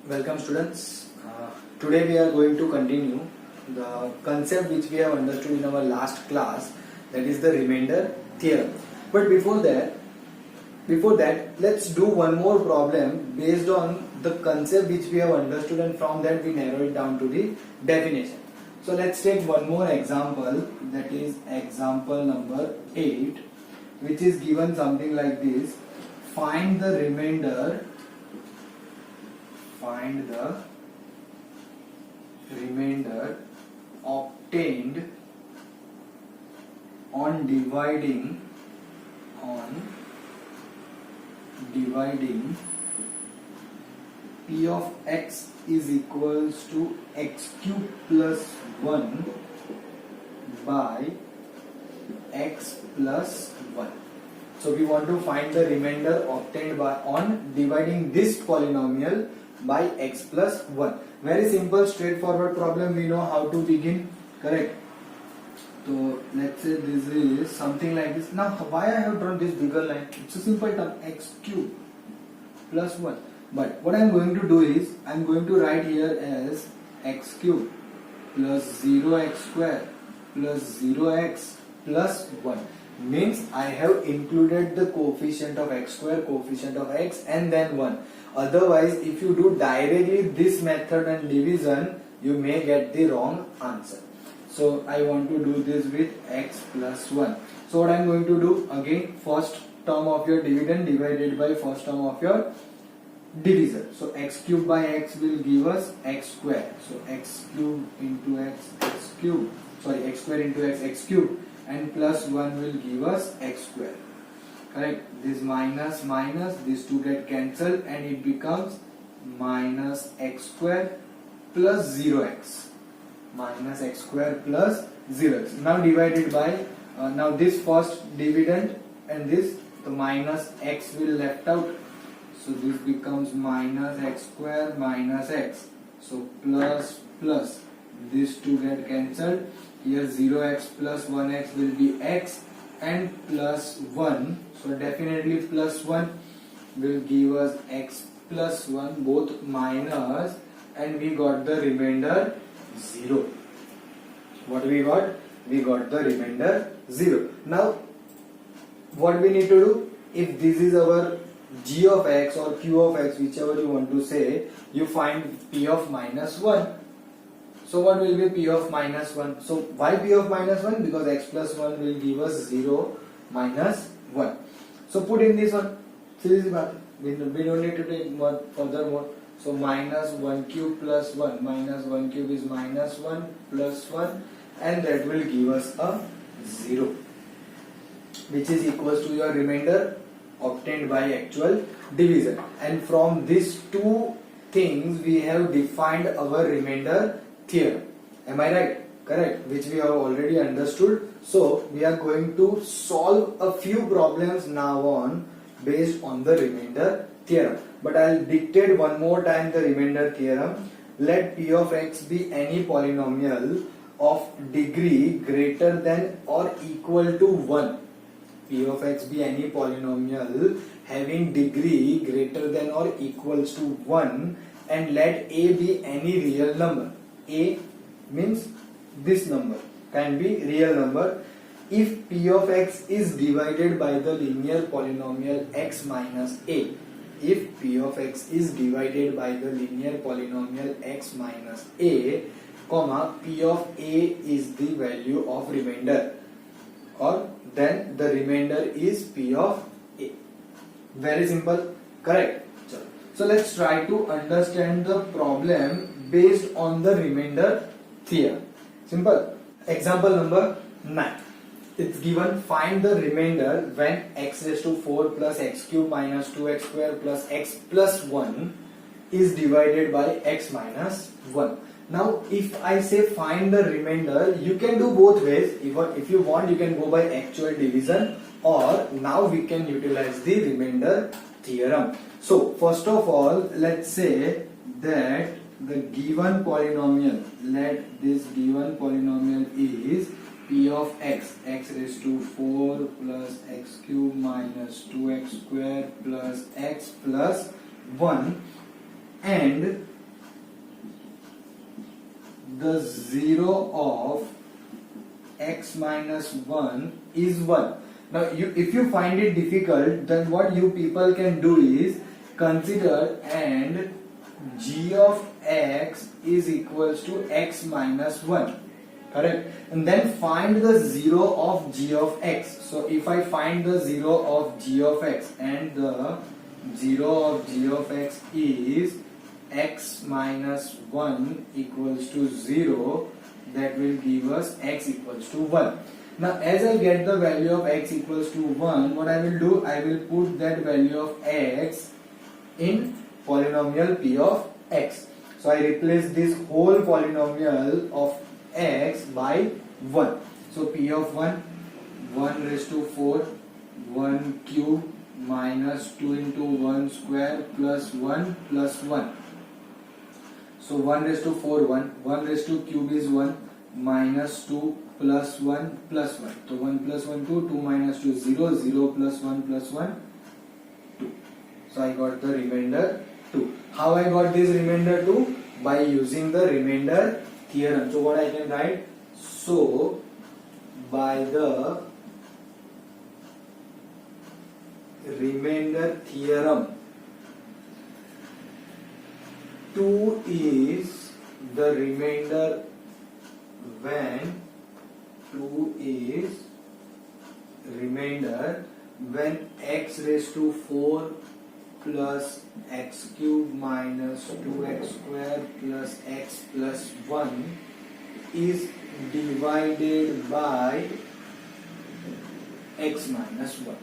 Welcome students. Today we are going to continue the concept which we have understood in our last class, that is the remainder theorem. But before that let's do one more problem based on the concept which we have understood, and from that we narrow it down to the definition. So let's take one more example, that is example number 8, which is given something like this. Find the remainder obtained on dividing P of x is equals to x cube plus 1 by x plus 1. So we want to find the remainder obtained on dividing this polynomial by x plus 1. Very simple, straightforward problem. We know how to begin, correct? So let's say this is something like this. Now why I have drawn this bigger line? It's a simple term, x cube plus 1. But what I am going to do is, I am going to write here as x cube plus 0x square plus 0x plus 1. Means I have included the coefficient of x square, coefficient of x, and then 1. Otherwise, if you do directly this method and division, you may get the wrong answer. So I want to do this with x plus 1. So what I am going to do, again first term of your dividend divided by first term of your divisor. So x cube by x will give us x square. So x cube into x, x cube. Sorry, x square into x, x cube. And plus 1 will give us x square. Correct? This minus minus, these two get cancelled and it becomes minus x square plus 0x. Minus x square plus 0x. Now divided by, now this first dividend and this, the minus x will left out. So this becomes minus x square minus x. So plus plus, these two get cancelled. Here 0x plus 1x will be x and plus 1. So definitely plus 1 will give us x plus 1, both minus, and we got the remainder 0. What we got? We got the remainder 0. Now what we need to do? If this is our g of x or q of x, whichever you want to say, you find p of minus 1. So what will be p of minus 1? So why p of minus 1? Because x plus 1 will give us 0 minus 1. So put in this one. We don't need to take one furthermore. So minus 1 cube plus 1. Minus 1 cube is minus 1 plus 1. And that will give us a 0. Which is equals to your remainder obtained by actual division. And from these two things we have defined our remainder theorem. Am I right? Correct. Which we have already understood. So we are going to solve a few problems now on based on the remainder theorem. But I'll dictate one more time the remainder theorem. Let p of x be any polynomial of degree greater than or equal to 1. P of x be any polynomial having degree greater than or equals to 1, and let a be any real number. A means this number can be real number if p of x is divided by the linear polynomial x minus a. If p of x is divided by the linear polynomial x minus a, comma, p of a is the value of remainder, or then the remainder is p of a. Very simple, correct? So let's try to understand the problem based on the remainder theorem. Simple. Example number 9. It's given, find the remainder when x raised to 4 plus x cube minus 2x square plus x plus 1 is divided by x minus 1. Now if I say find the remainder, you can do both ways. If you want, you can go by actual division, or now we can utilize the remainder theorem. So first of all, let's say that the given polynomial, let this given polynomial is p of x, x raised to 4 plus x cube minus 2x square plus x plus 1, and the 0 of x minus 1 is 1. Now if you find it difficult, then what you people can do is consider and g of x is equals to x minus 1, correct, and then find the 0 of g of x. So if I find the 0 of g of x and the 0 of g of x is x minus 1 equals to 0, that will give us x equals to 1. Now as I get the value of x equals to 1, what I will do, I will put that value of x in polynomial p of x. So I replace this whole polynomial of x by 1. So p of 1, 1 raised to 4, 1 cube minus 2 into 1 square plus 1 plus 1. So 1 raised to 4, 1 raised to cube is 1, minus 2 plus 1 plus 1. So 1 plus 1, 2, 2 minus 2, 0, 0 plus 1 plus 1, 2. So I got the remainder 2. How I got this remainder 2? By using the remainder theorem. So what I can write? So by the remainder theorem, 2 is the remainder when 2 is remainder when x raised to 4 plus x cube minus 2x square plus x plus 1 is divided by x minus 1.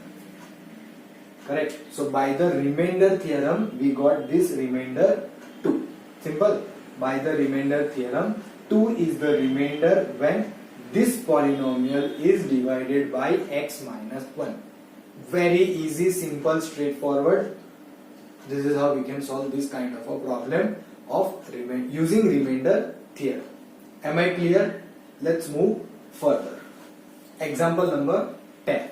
Correct. So by the remainder theorem we got this remainder 2. Simple. By the remainder theorem, 2 is the remainder when this polynomial is divided by x minus 1. Very easy, simple, straightforward. This is how we can solve this kind of a problem of using remainder theorem. Am I clear? Let's move further. Example number 10.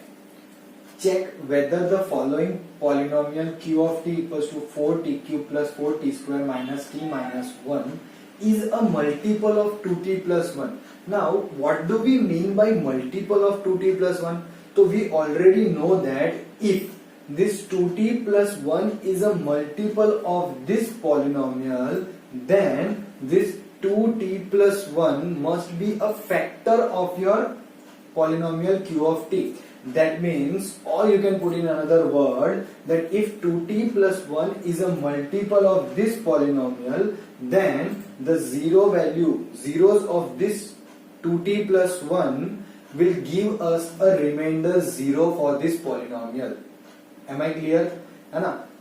Check whether the following polynomial q of t equals to 4t cube plus 4t square minus t minus 1 is a multiple of 2t plus 1. Now, what do we mean by multiple of 2t plus 1? So we already know that if this 2t plus 1 is a multiple of this polynomial, then this 2t plus 1 must be a factor of your polynomial q of t. That means, or you can put in another word, that if 2t plus 1 is a multiple of this polynomial, then the zeros of this 2t plus 1 will give us a remainder 0 for this polynomial. Am I clear?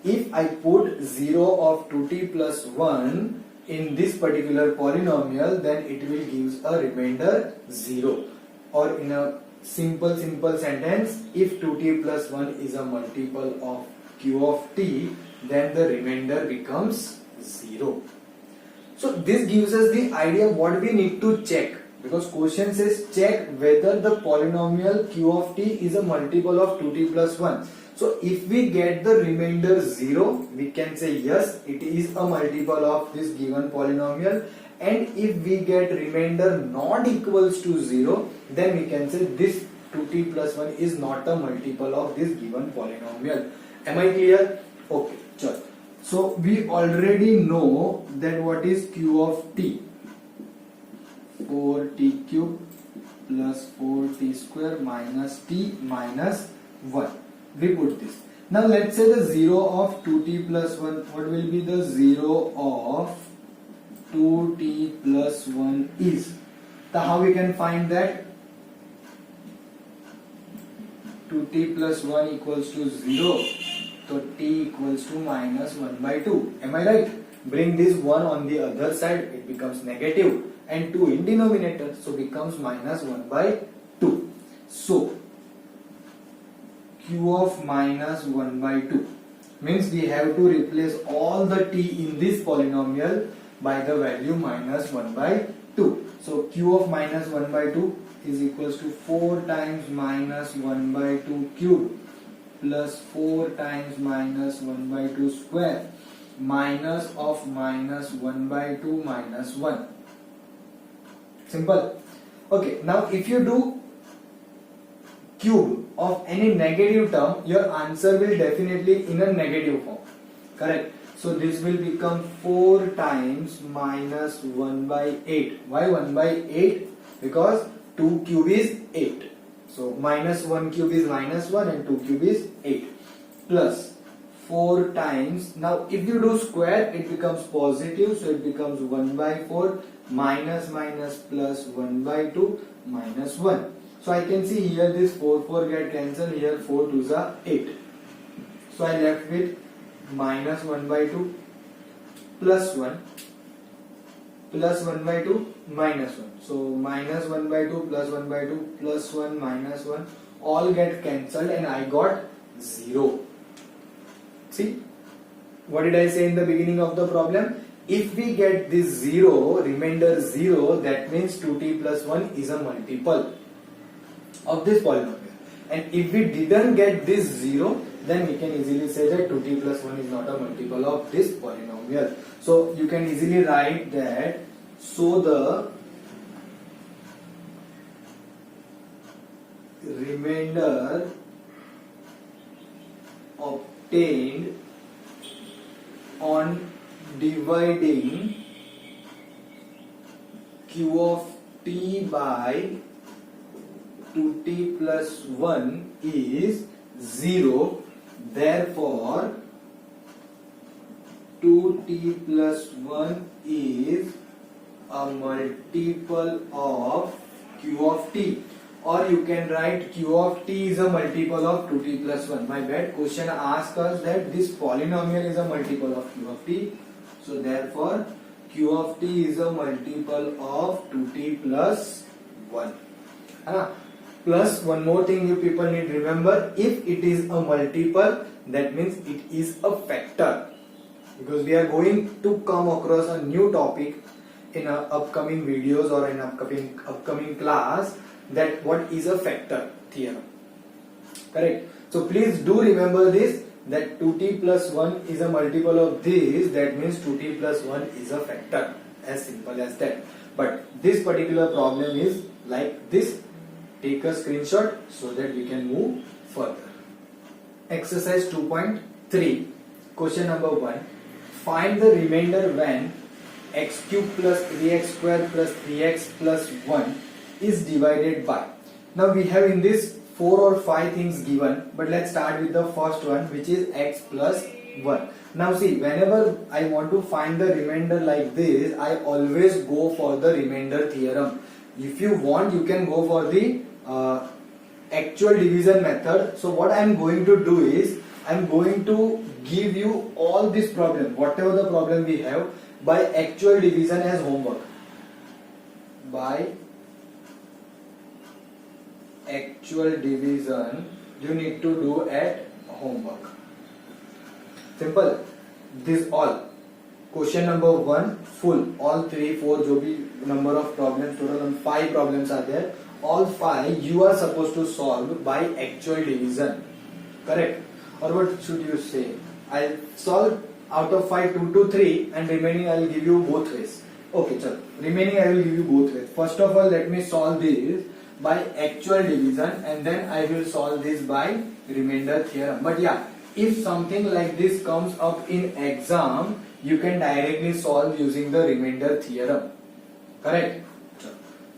If I put 0 of 2t plus 1 in this particular polynomial, then it will give a remainder 0. Or in a simple sentence, if 2t plus 1 is a multiple of q of t, then the remainder becomes 0. So this gives us the idea what we need to check, because question says check whether the polynomial q of t is a multiple of 2t plus 1. So if we get the remainder 0, we can say yes, it is a multiple of this given polynomial. And if we get remainder not equals to 0, then we can say this 2t plus 1 is not a multiple of this given polynomial. Am I clear? Okay, sure. So we already know that what is q of t? 4t cube plus 4t square minus t minus 1. We put this. Now let's say the 0 of 2t plus 1. What will be the 0 of 2t plus 1 is? So how we can find that? 2t plus 1 equals to 0. So t equals to minus 1 by 2. Am I right? Bring this 1 on the other side, it becomes negative, and 2 in denominator, so becomes minus 1 by 2. So q of minus 1 by 2 means we have to replace all the t in this polynomial by the value minus 1 by 2. So q of minus 1 by 2 is equals to 4 times minus 1 by 2 cube plus 4 times minus 1 by 2 square minus of minus 1 by 2 minus 1. Simple. Okay, now if you do cube of any negative term, your answer will definitely in a negative form. Correct. So this will become 4 times minus 1 by 8. Why 1 by 8? Because 2 cube is 8. So minus 1 cube is minus 1 and 2 cube is 8. Plus 4 times, now if you do square it becomes positive, so it becomes 1 by 4 minus minus plus 1 by 2 minus 1. So I can see here this 4 get cancelled, here 4 2s are 8. So I left with minus 1 by 2 plus 1 plus 1 by 2 minus 1. So minus 1 by 2 plus 1 by 2 plus 1 minus 1 all get cancelled and I got 0. See, what did I say in the beginning of the problem? If we get this 0, remainder 0, that means 2t plus 1 is a multiple of this polynomial. And if we didn't get this 0, then we can easily say that 2t plus 1 is not a multiple of this polynomial. So you can easily write that, so the remainder obtained on dividing q of t by 2t plus 1 is 0. Therefore 2t plus 1 is a multiple of q of t, or you can write q of t is a multiple of 2t plus 1. My bad, question asks us that this polynomial is a multiple of q of t, so therefore q of t is a multiple of 2t plus 1. Plus one more thing you people need to remember, if it is a multiple, that means it is a factor, because we are going to come across a new topic in our upcoming videos or in upcoming class, that what is a factor theorem. Correct. So please do remember this, that 2t plus 1 is a multiple of this, that means 2t plus 1 is a factor, as simple as that. But this particular problem is like this. Take a screenshot so that we can move further. Exercise 2.3, question number 1. Find the remainder when x cube plus 3x square plus 3x plus 1 is divided by. Now we have in this 4 or 5 things given, but let's start with the first one, which is x plus 1. Now see, whenever I want to find the remainder like this, I always go for the remainder theorem. If you want, you can go for the actual division method. So what I am going to do is, I am going to give you all this problem, whatever the problem we have, by actual division as homework. By actual division you need to do at homework. Simple. This all. Question number 1 full, all 3, 4 जो भी number of problems, total 5 problems are there. All 5 you are supposed to solve by actual division. Correct? Or what should you say? I'll solve out of 5 2 to 3 and remaining I will give you both ways. Okay, chalo. Remaining I will give you both ways. First of all, let me solve this by actual division and then I will solve this by remainder theorem. But yeah, if something like this comes up in exam, you can directly solve using the remainder theorem. Correct?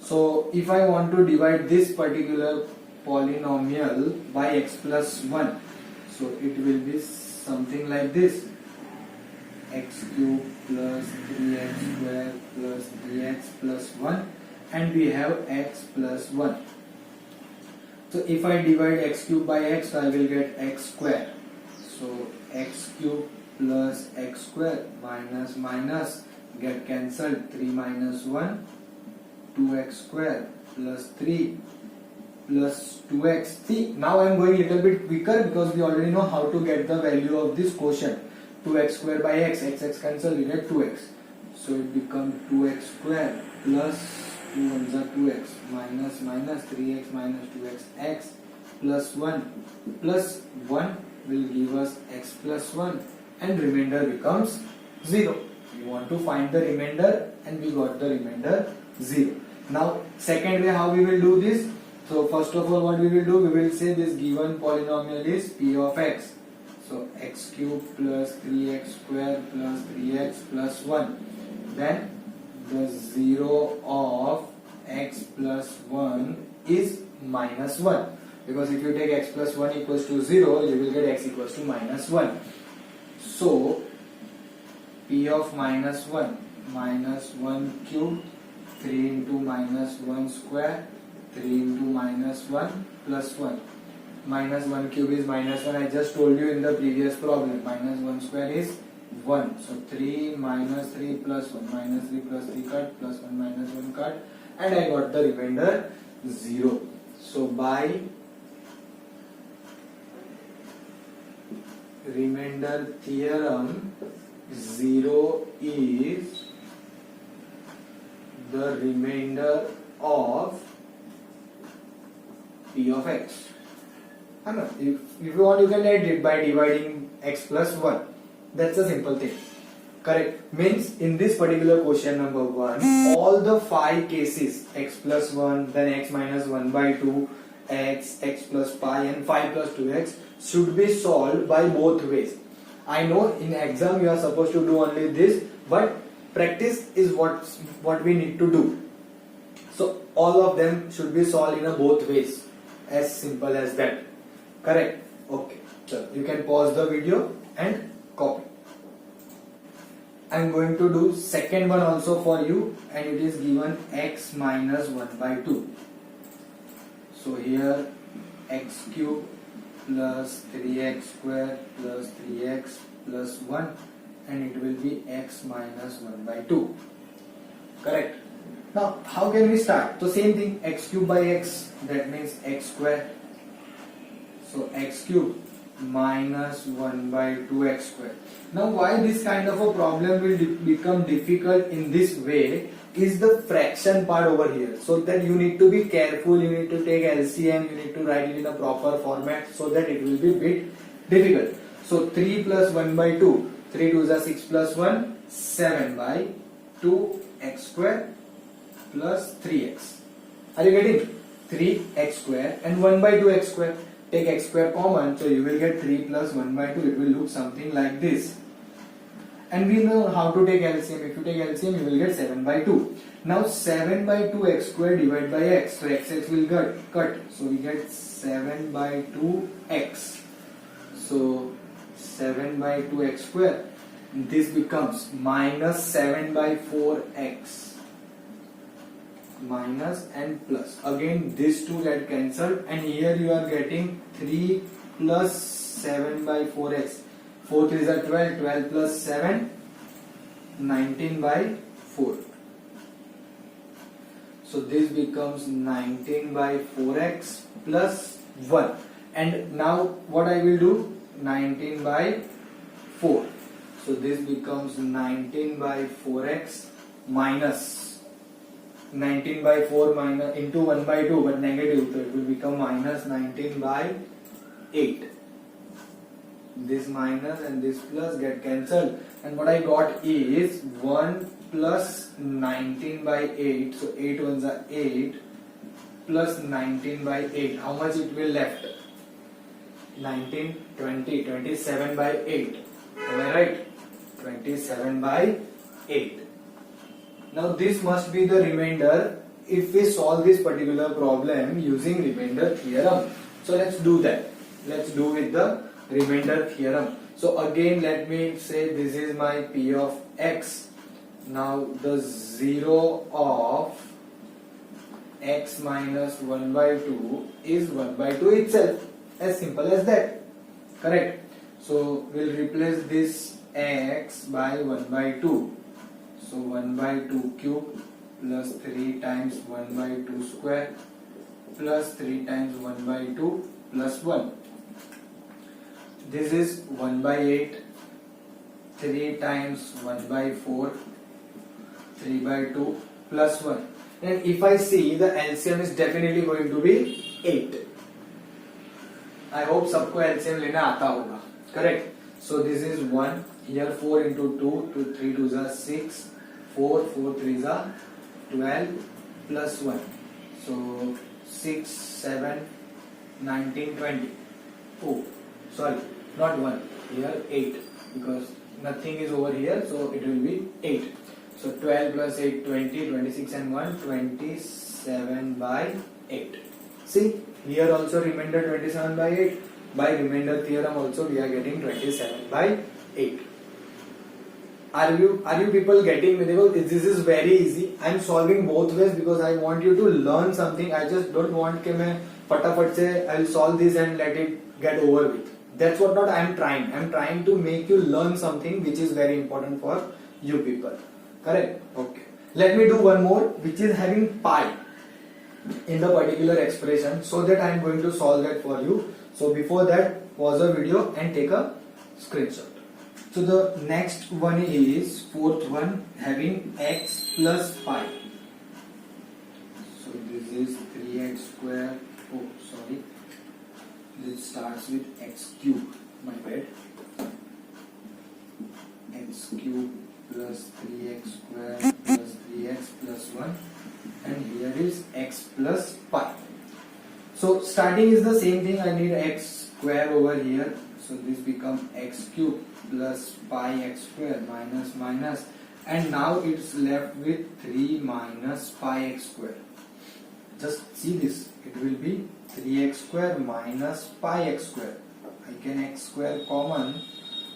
So if I want to divide this particular polynomial by x plus 1, so it will be something like this: x cube plus 3x square plus 3x plus 1, and we have x plus 1. So if I divide x cube by x, I will get x square. So x cube plus x square minus minus get cancelled, 3 minus 1, 2x square plus 3 plus 2x. See, now I am going a little bit quicker because we already know how to get the value of this quotient. 2x square by x, x cancel, we get 2x. So it becomes 2x square plus 2 1s are 2x minus minus 3x minus 2x, x plus 1 plus 1 will give us x plus 1 and remainder becomes 0. We want to find the remainder and we got the remainder 0. Now second way how we will do this. So first of all what we will do, we will say this given polynomial is p of x. So x cube plus 3x square plus 3x plus 1. Then the 0 of x plus 1 is minus 1. Because if you take x plus 1 equals to 0, you will get x equals to minus 1. So p of minus 1 cube 3 into minus 1 square 3 into minus 1 plus 1. Minus 1 cube is minus 1. I just told you in the previous problem. Minus 1 square is 1. So 3 minus 3 plus 1. Minus 3 plus 3 cut plus 1 minus 1 cut. And I got the remainder 0. So by remainder theorem, 0 is the remainder of p of x. If you want, you can add it by dividing x plus 1. That's a simple thing. Correct. Means in this particular question number 1, all the 5 cases, x plus 1, then x minus 1 by 2, x plus pi and 5 plus 2x should be solved by both ways. I know in exam you are supposed to do only this, but practice is what we need to do. So all of them should be solved in a both ways. As simple as that. Correct? Okay. So you can pause the video and copy. I am going to do second one also for you, and it is given x minus 1 by 2. So here x cube plus 3x square plus 3x plus 1, and it will be x minus 1 by 2. Correct? Now how can we start? So same thing, x cube by x, that means x square. So x cube minus 1 by 2x square. Now why this kind of a problem will become difficult in this way is the fraction part over here. So that you need to be careful, you need to take LCM, you need to write it in a proper format so that it will be a bit difficult. So 3 plus 1 by 2, 3 2s are 6 plus 1, 7 by 2x square plus 3x. Are you getting? 3x square and 1 by 2x square. Take x square common, so you will get 3 plus 1 by 2. It will look something like this. And we know how to take LCM. If you take LCM, you will get 7 by 2. Now 7 by 2 x square divided by x. So x will get cut. So we get 7 by 2 x. So 7 by 2 x square. This becomes minus 7 by 4 x. Minus and plus. Again these two get cancelled, and here you are getting 3 plus 7 by 4x. 4 3s are 12, 12 plus 7, 19 by 4. So this becomes 19 by 4x plus 1. And now what I will do? 19 by 4. So this becomes 19 by 4x minus 19 by 4 minus into 1 by 2, but negative, so it will become minus 19 by 8. This minus and this plus get cancelled, and what I got is 1 plus 19 by 8. So 8 ones are 8 plus 19 by 8. How much it will left? 19, 20, 27 by 8. Am I right? 27 by 8. Now this must be the remainder if we solve this particular problem using remainder theorem. So let's do that. Let's do with the remainder theorem. So again let me say this is my p of x. Now the 0 of x minus 1 by 2 is 1 by 2 itself. As simple as that. Correct? So we'll replace this x by 1 by 2. So 1 by 2 cube plus 3 times 1 by 2 square plus 3 times 1 by 2 plus 1. This is 1 by 8, 3 times 1 by 4, 3 by 2 plus 1. And if I see, the LCM is definitely going to be 8. I hope सबको LCM लेना आता होगा. Correct? So this is 1. Here 4 into 2, 2 3 2s are 6. 4 4 3s are 12, plus 1. So 6, 7, 19, 20. Oh, sorry, not 1. Here 8, because nothing is over here, so it will be 8. So 12 plus 8, 20, 26 and 1, 27 by 8. See, here also remainder 27 by 8. By remainder theorem also we are getting 27 by 8. Are you people getting me? This is very easy. I am solving both ways because I want you to learn something. I just don't want कि मैं फटाफट से I will solve this and let it get over with. That's what not I am trying. I am trying to make you learn something which is very important for you people. Correct? Okay. Let me do one more, which is having pi in the particular expression, so that I am going to solve that for you. So before that, pause the video and take a screenshot. So the next one is fourth one, having x plus pi. So this is 3x square. Oh, sorry. This starts with x cube. My bad. X cube plus 3x square plus 3x plus 1. And here is x plus pi. So starting is the same thing. I need x square over here. So this becomes x cube plus pi x square minus minus, and now it's left with 3 minus pi x square. Just see this. It will be 3x square minus pi x square. I can x square common,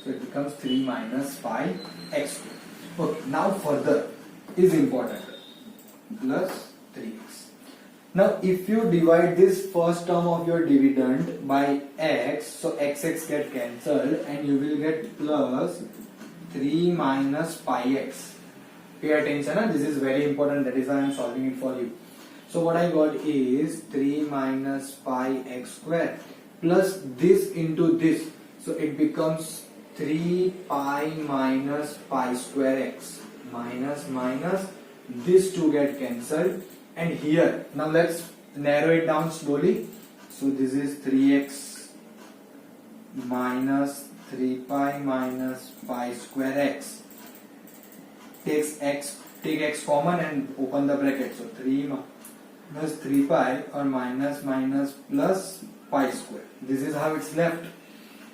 so it becomes 3 minus pi x square. Okay, now further is important. Plus 3x. Now if you divide this first term of your dividend by x, so x get cancelled and you will get plus 3 minus pi x. Pay attention, this is very important, that is why I am solving it for you. So what I got is 3 minus pi x square plus this into this. So it becomes 3 pi minus pi square x minus minus. These two get cancelled. And here, now let's narrow it down slowly. So this is 3x minus 3 pi minus pi square x. Take x common and open the bracket. So 3 minus 3 pi or minus minus plus pi square. This is how it's left.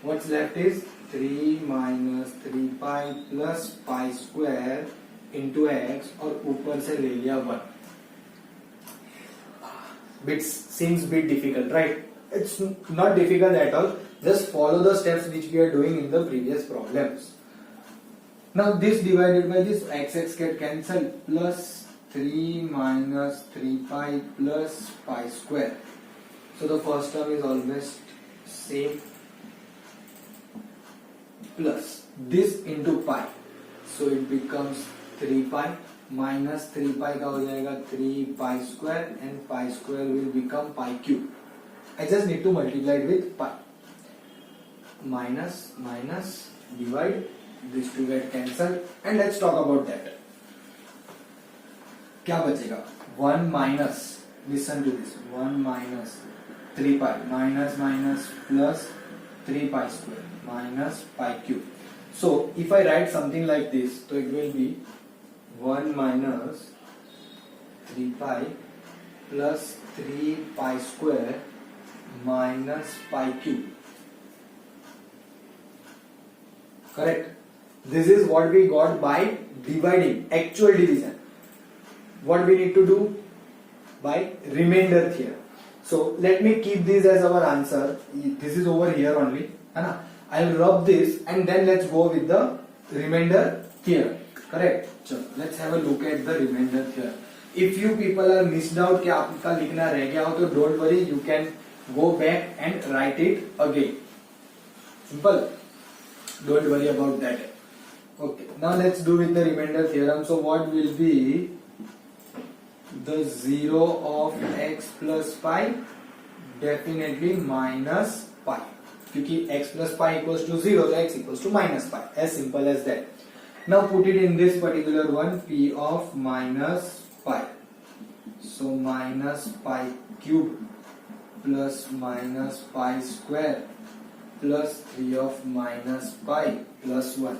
What's left is 3 minus 3 pi plus pi square into x, और ऊपर से ले लिया 1. Seems bit difficult, right? It's not difficult at all. Just follow the steps which we are doing in the previous problems. Now this divided by this, x get cancelled, plus 3 minus 3 pi plus pi square. So the first term is always same, plus this into pi. So it becomes 3 pi. Minus 3 pi का हो जाएगा 3 pi square, and pi square will become pi cube. I just need to multiply it with pi. Minus minus divide, these two get cancelled, and let's talk about that. क्या बचेगा? 1 minus, listen to this, 1 minus 3 pi minus minus plus 3 pi square minus pi cube. So if I write something like this, so it will be 1 minus 3 pi plus 3 pi square minus pi cube. Correct? This is what we got by dividing, actual division. What we need to do? By remainder theorem. So let me keep this as our answer. This is over here only. I'll rub this and then let's go with the remainder theorem. Correct? So let's have a look at the remainder theorem. If you people are missed out कि आपका लिखना रह गया हो, तो don't worry, you can go back and write it again. Simple. Don't worry about that. Okay. Now let's do with the remainder theorem. So what will be the 0 of x plus pi? Definitely minus pi. क्योंकि x plus pi equals to 0, so x equals to minus pi. As simple as that. Now put it in this particular one, p of minus pi. So minus pi cube plus minus pi square plus 3 of minus pi plus 1.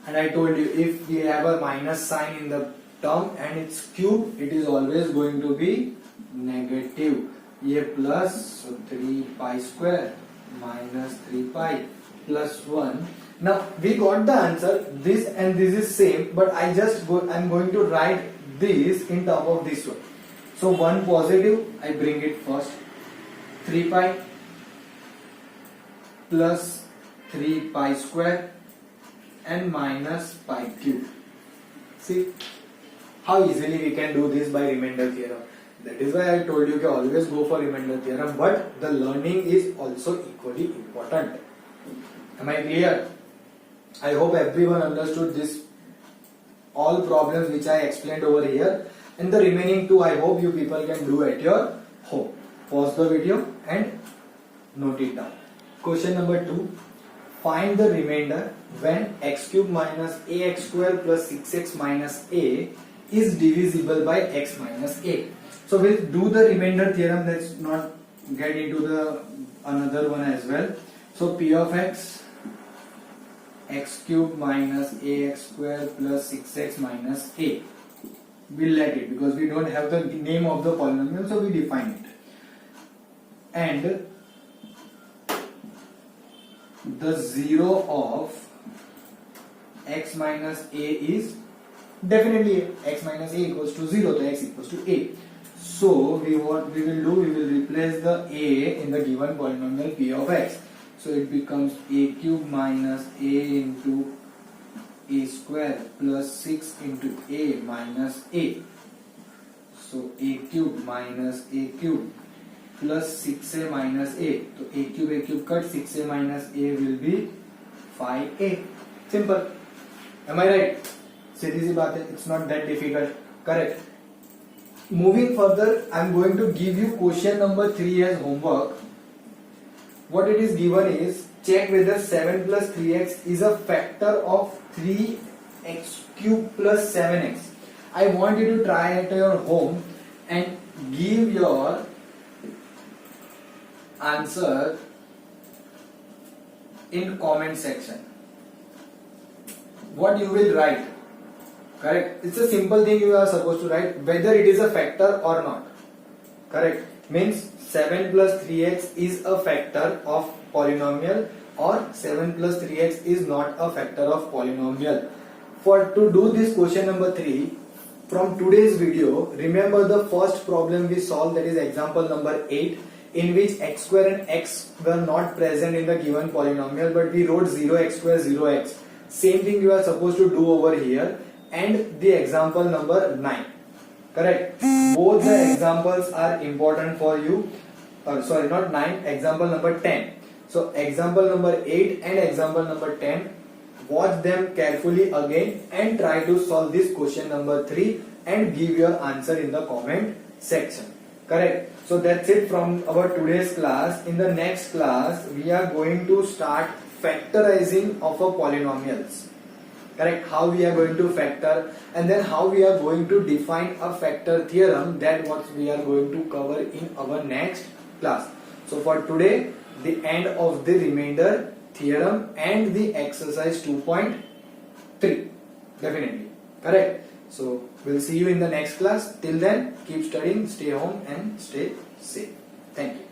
And I told you, if we have a minus sign in the term and its cube, it is always going to be negative. ये plus, so 3 pi square minus 3 pi plus 1. Now we got the answer. This and this is same, but I'm going to write this in top of this one. So 1 positive, I bring it first. 3 pi plus 3 pi square and minus pi cube. See how easily we can do this by remainder theorem. That is why I told you to always go for remainder theorem, but the learning is also equally important. Am I clear? I hope everyone understood this, all problems which I explained over here, and the remaining two I hope you people can do at your home. Pause the video and note it down. Question number 2. Find the remainder when x cube minus ax square plus 6x minus a is divisible by x minus a. So we'll do the remainder theorem. Let's not get into the another one as well. So p of x cube minus ax square plus 6x minus a. We'll let it because we don't have the name of the polynomial, so we define it. And the 0 of x minus a is definitely x minus a equals to 0, so x equals to a. So we will replace the a in the given polynomial p of x. So it becomes a cube minus a into a square plus 6 into a minus a. So a cube minus a cube plus 6a minus a. So a cube cut, 6a minus a will be 5a. Simple. Am I right? सीधी सी बात है. It's not that difficult. Correct. Moving further, I am going to give you question number 3 as homework. What it is given is, check whether 7 plus 3x is a factor of 3x cube plus 7x. I want you to try at your home and give your answer in comment section. What you will write? Correct. It's a simple thing you are supposed to write, whether it is a factor or not. Correct. Means 7 plus 3x is a factor of polynomial, or 7 plus 3x is not a factor of polynomial. To do this question number 3, from today's video, remember the first problem we solved, that is example number 8, in which x square and x were not present in the given polynomial, but we wrote 0x square 0x. Same thing you are supposed to do over here. And the example number 9. Correct. Both the examples are important for you. Sorry, not 9, example number 10. So example number 8 and example number 10, watch them carefully again and try to solve this question number 3 and give your answer in the comment section. Correct. So that's it from our today's class. In the next class, we are going to start factorizing of a polynomials. Correct. How we are going to factor, and then how we are going to define a factor theorem. That what we are going to cover in our next class. So for today, the end of the remainder theorem and the exercise 2.3. Definitely. Correct. So we'll see you in the next class. Till then, keep studying, stay home and stay safe. Thank you.